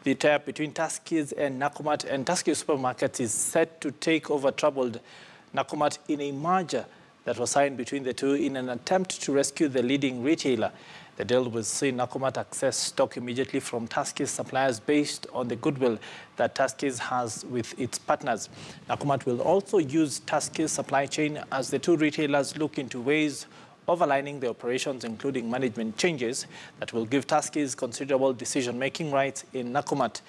The tie-up between Tuskys and Nakumatt and Tuskys supermarkets is set to take over troubled Nakumatt in a merger that was signed between the two in an attempt to rescue the leading retailer. The deal will see Nakumatt access stock immediately from Tuskys suppliers based on the goodwill that Tuskys has with its partners. Nakumatt will also use Tuskys supply chain as the two retailers look into ways of aligning the operations, including management changes that will give Tuskys considerable decision-making rights in Nakumatt.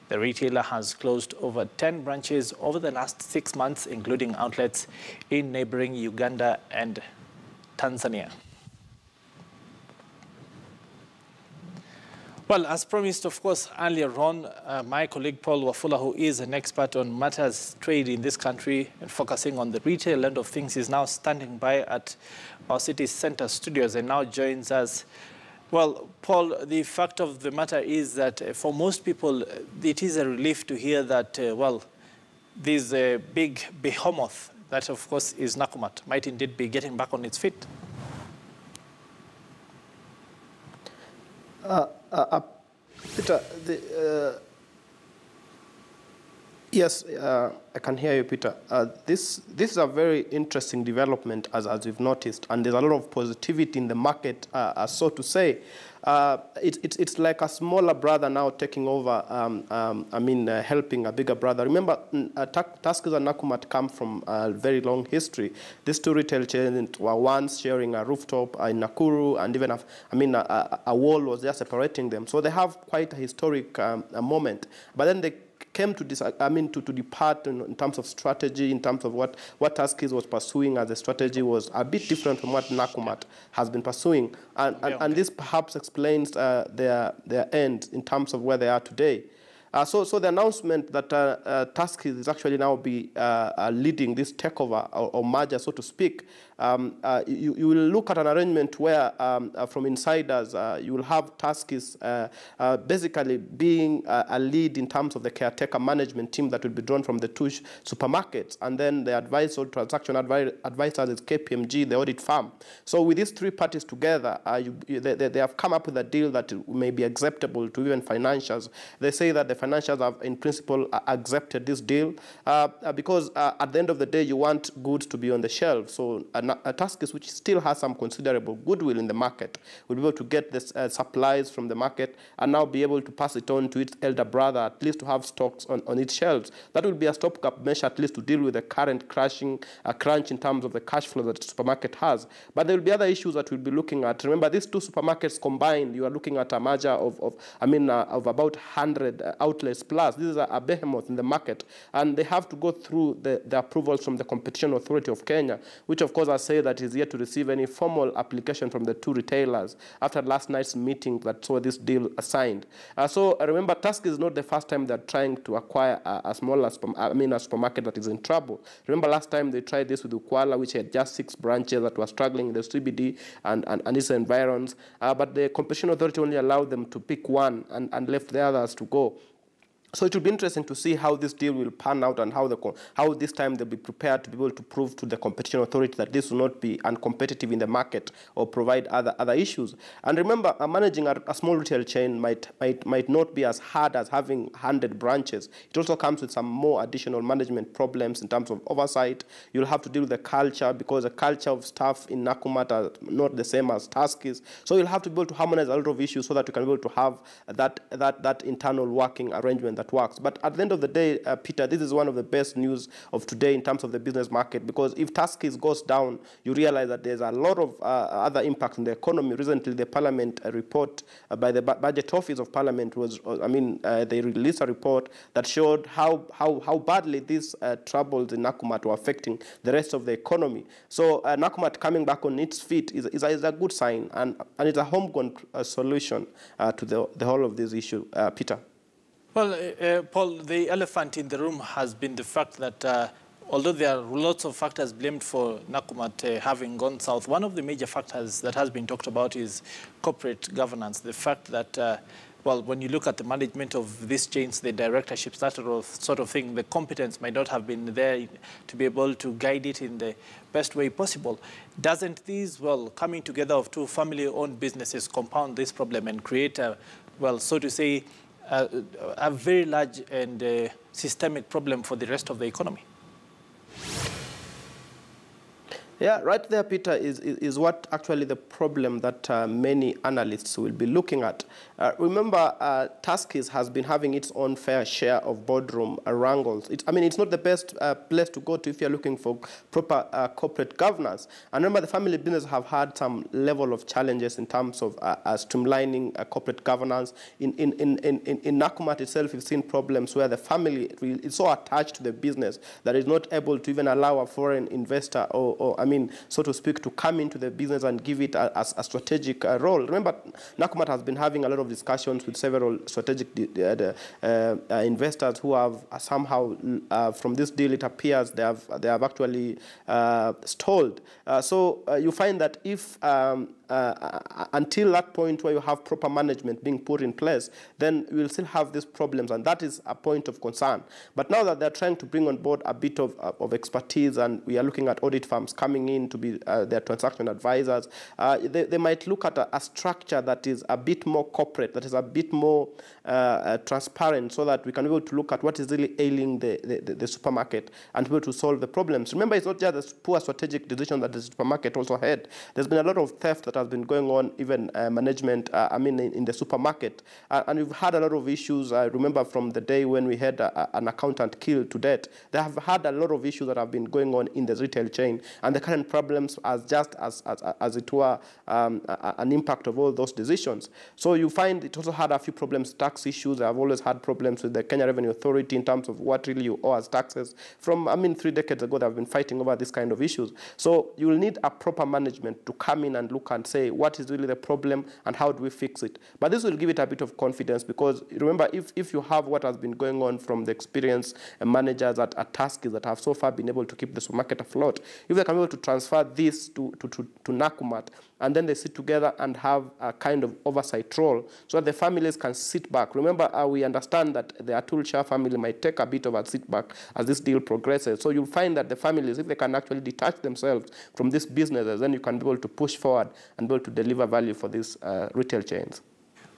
The retailer has closed over 10 branches over the last 6 months, including outlets in neighboring Uganda and Tanzania. Well, as promised, of course, earlier on, my colleague Paul Wafula, who is an expert on matters trade in this country and focusing on the retail end of things, is now standing by at our city center studios and now joins us. Well, Paul, the fact of the matter is that for most people, it is a relief to hear that, well, this big behemoth that, of course, is Nakumatt might indeed be getting back on its feet. Peter, yes, I can hear you, Peter. This is a very interesting development, as we've noticed, and there's a lot of positivity in the market, so to say. It's like a smaller brother now taking over, helping a bigger brother. Remember, Tuskys and Nakumatt come from a very long history. These two retail chains were once sharing a rooftop in Nakuru, and even, a wall was there separating them. So they have quite a historic moment. But then they came to depart in terms of strategy, in terms of what Tuskys was pursuing as a strategy was a bit different from what Nakumatt has been pursuing. And this perhaps explains their end in terms of where they are today. So the announcement that Tuskys is actually now be leading this takeover or merger, so to speak, you will look at an arrangement where, from insiders, you will have Tuskys basically being a lead in terms of the caretaker management team that will be drawn from the two supermarkets, and then the advisor, transaction advisors is KPMG, the audit firm. So with these three parties together, they have come up with a deal that may be acceptable to even financials. They say that the financials have, in principle, accepted this deal because at the end of the day, you want goods to be on the shelf. So Tuskys, which still has some considerable goodwill in the market, will be able to get this supplies from the market and now be able to pass it on to its elder brother, at least to have stocks on its shelves. That will be a stopgap measure, at least to deal with the current crunch in terms of the cash flow that the supermarket has. But there will be other issues that we'll be looking at. Remember, these two supermarkets combined, you are looking at a merger of about 100 outlets plus. This is a behemoth in the market, and they have to go through the approvals from the Competition Authority of Kenya, which of course I say that is yet to receive any formal application from the two retailers after last night's meeting that saw this deal signed. So remember, Tuskys is not the first time they're trying to acquire a supermarket that is in trouble. Remember last time they tried this with Ukwala, which had just 6 branches that were struggling in the CBD and its environs, but the Competition Authority only allowed them to pick one and left the others to go. So it will be interesting to see how this deal will pan out and how this time they'll be prepared to be able to prove to the Competition Authority that this will not be uncompetitive in the market or provide other issues. And remember, managing a small retail chain might not be as hard as having 100 branches. It also comes with some more additional management problems in terms of oversight. You'll have to deal with the culture, because the culture of staff in Nakumatt are not the same as Tuskys. So you'll have to be able to harmonize a lot of issues so that you can be able to have that internal working arrangement that works. But at the end of the day, Peter, this is one of the best news of today in terms of the business market, because if Tuskys goes down, you realize that there's a lot of other impacts in the economy. Recently, the Parliament report by the Budget Office of Parliament was, they released a report that showed how badly these troubles in Nakumatt were affecting the rest of the economy. So Nakumatt coming back on its feet is a good sign, and it's a homegrown solution to the whole of this issue. Peter. Well, Paul, the elephant in the room has been the fact that although there are lots of factors blamed for Nakumatt having gone south, one of the major factors that has been talked about is corporate governance. The fact that, well, when you look at the management of these chains, the directorships, that sort of thing, the competence might not have been there to be able to guide it in the best way possible. Doesn't these, well, coming together of two family-owned businesses compound this problem and create a, well, so to say, a very large and systemic problem for the rest of the economy. Yeah, right there, Peter, is what actually the problem that many analysts will be looking at. Remember, Tuskys has been having its own fair share of boardroom wrangles. It's not the best place to go to if you're looking for proper corporate governance. And remember, the family business have had some level of challenges in terms of streamlining corporate governance. In Nakumatt itself, we've seen problems where the family is so attached to the business that it's not able to even allow a foreign investor so to speak, to come into the business and give it a strategic role. Remember, Nakumatt has been having a lot of discussions with several strategic investors who have somehow, from this deal, it appears they have actually stalled. So you find that if until that point where you have proper management being put in place, then you will still have these problems, and that is a point of concern. But now that they're trying to bring on board a bit of expertise, and we are looking at audit firms coming in to be their transaction advisors, they might look at a structure that is a bit more corporate, that is a bit more transparent, so that we can be able to look at what is really ailing the supermarket and be able to solve the problems. Remember, it's not just the poor strategic decision that the supermarket also had. There's been a lot of theft that has been going on, even management, in the supermarket. And we've had a lot of issues. I remember from the day when we had an accountant killed to death, they have had a lot of issues that have been going on in the retail chain. And the current problems are just as it were an impact of all those decisions. So you find it also had a few problems, tax issues. I've always had problems with the Kenya Revenue Authority in terms of what really you owe as taxes. From, 3 decades ago, they've been fighting over this kind of issues. So you will need a proper management to come in and look and say, what is really the problem and how do we fix it? But this will give it a bit of confidence, because remember, if you have what has been going on from the experienced managers at Tuskys that have so far been able to keep the supermarket afloat, if they can be able to transfer this to Nakumatt, and then they sit together and have a kind of oversight role so that the families can sit back. Remember, we understand that the Atul Shah family might take a bit of a sit back as this deal progresses. So you'll find that the families, if they can actually detach themselves from these businesses, then you can be able to push forward and be able to deliver value for these retail chains.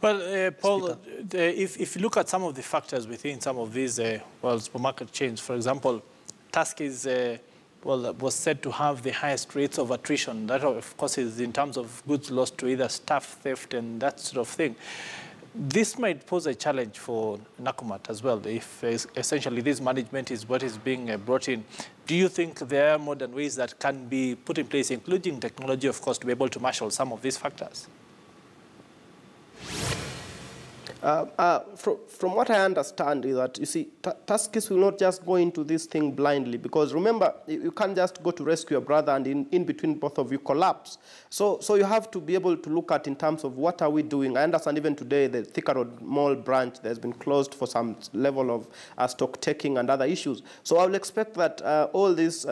Well, Paul, if you look at some of the factors within some of these supermarket chains, for example, Tuskys was said to have the highest rates of attrition. That, of course, is in terms of goods lost to either staff theft and that sort of thing. This might pose a challenge for Nakumatt as well, if essentially this management is what is being brought in. Do you think there are modern ways that can be put in place, including technology, of course, to be able to marshal some of these factors? From what I understand is that, you see, Tuskys will not just go into this thing blindly, because remember, you can't just go to rescue your brother and in between both of you collapse. So you have to be able to look at in terms of what are we doing. I understand even today the Thika Road Mall branch has been closed for some level of stock taking and other issues. So I will expect that all this,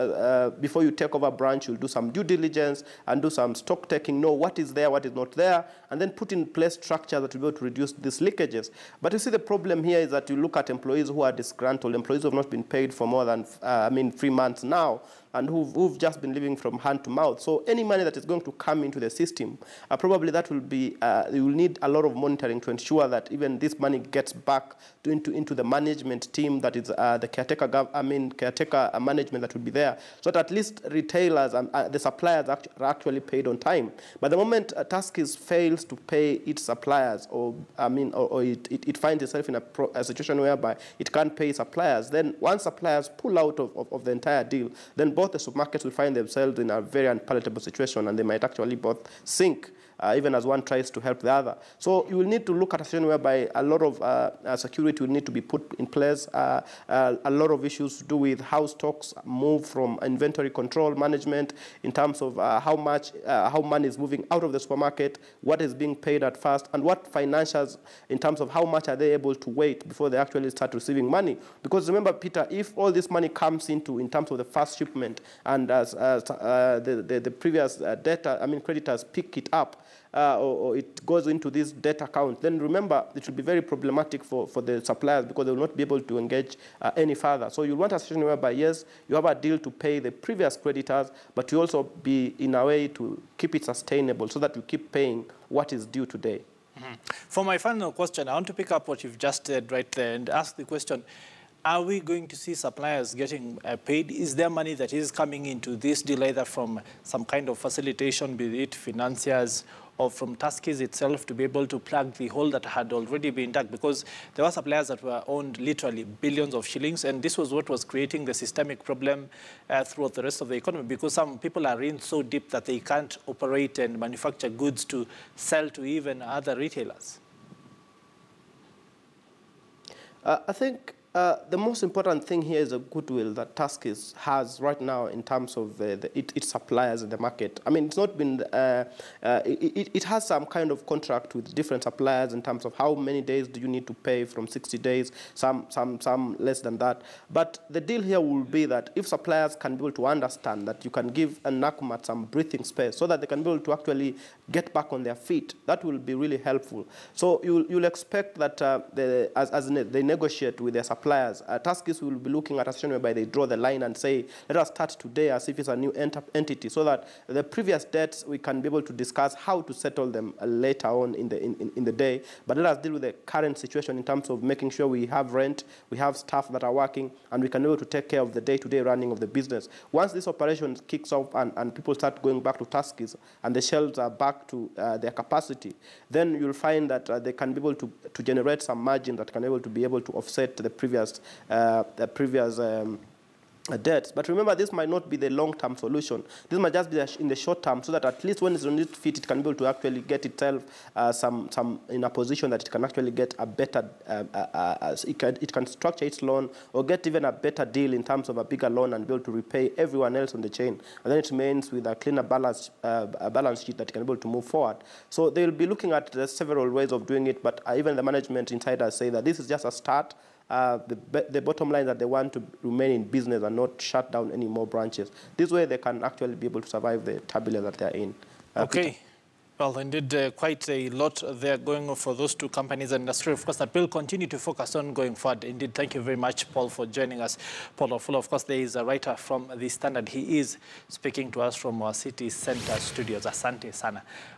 before you take over a branch, you'll do some due diligence and do some stock taking, know what is there, what is not there, and then put in place structure that will be able to reduce this leakage. But you see, the problem here is that you look at employees who are disgruntled, employees who have not been paid for more than 3 months now, and who've just been living from hand to mouth. So any money that is going to come into the system, probably that will be, you will need a lot of monitoring to ensure that even this money gets back into the management team, that is the caretaker management that will be there, so that at least retailers and the suppliers are actually paid on time. But the moment Tuskys fails to pay its suppliers, or it finds itself in a situation whereby it can't pay suppliers, then once suppliers pull out of the entire deal, then both the supermarkets will find themselves in a very unpalatable situation, and they might actually both sink, even as one tries to help the other. So you will need to look at a situation whereby a lot of security will need to be put in place, a lot of issues to do with how stocks move from inventory control management in terms of how money is moving out of the supermarket, what is being paid at first, and what financials in terms of how much are they able to wait before they actually start receiving money. Because remember, Peter, if all this money comes in terms of the first shipment, and as the previous creditors pick it up, or it goes into this debt account, then remember, it will be very problematic for the suppliers, because they will not be able to engage any further. So you want a situation whereby, yes, you have a deal to pay the previous creditors, but you also be in a way to keep it sustainable so that you keep paying what is due today. For my final question, I want to pick up what you've just said right there and ask the question, are we going to see suppliers getting paid? Is there money that is coming into this deal either from some kind of facilitation, be it financiers, or from Tuskys itself to be able to plug the hole that had already been dug? Because there were suppliers that were owned literally billions of shillings, and this was what was creating the systemic problem throughout the rest of the economy, because some people are in so deep that they can't operate and manufacture goods to sell to even other retailers. I think the most important thing here is the goodwill that Tuskys has right now in terms of its suppliers in the market. I mean, it's not been, it has some kind of contract with different suppliers in terms of how many days do you need to pay, from 60 days, some less than that. But the deal here will be that if suppliers can be able to understand that you can give a Nakumatt some breathing space so that they can be able to actually get back on their feet, that will be really helpful. So you'll expect that as they negotiate with their suppliers, Tuskys will be looking at a situation whereby they draw the line and say, let us start today as if it's a new entity, so that the previous debts, we can be able to discuss how to settle them later on in the day. But let us deal with the current situation in terms of making sure we have rent, we have staff that are working, and we can be able to take care of the day-to-day running of the business. Once this operation kicks off and people start going back to Tuskys and the shelves are back to their capacity, then you'll find that they can be able to generate some margin that can be able to offset the previous debts. But remember, this might not be the long-term solution. This might just be in the short term, so that at least when it's on its feet, it can be able to actually get itself in a position that it can actually get a better, it can structure its loan or get even a better deal in terms of a bigger loan and be able to repay everyone else on the chain. And then it remains with a cleaner balance sheet that can be able to move forward. So they'll be looking at several ways of doing it, but even the management insiders say that this is just a start. The bottom line is that they want to remain in business and not shut down any more branches. This way they can actually be able to survive the turbulence that they're in. Okay. Peter. Well, indeed, quite a lot there going on for those two companies, and a story, of course, that will continue to focus on going forward. Indeed, thank you very much, Paul, for joining us. Paul Ofula, of course, there is a writer from The Standard. He is speaking to us from our city center studios. Asante sana.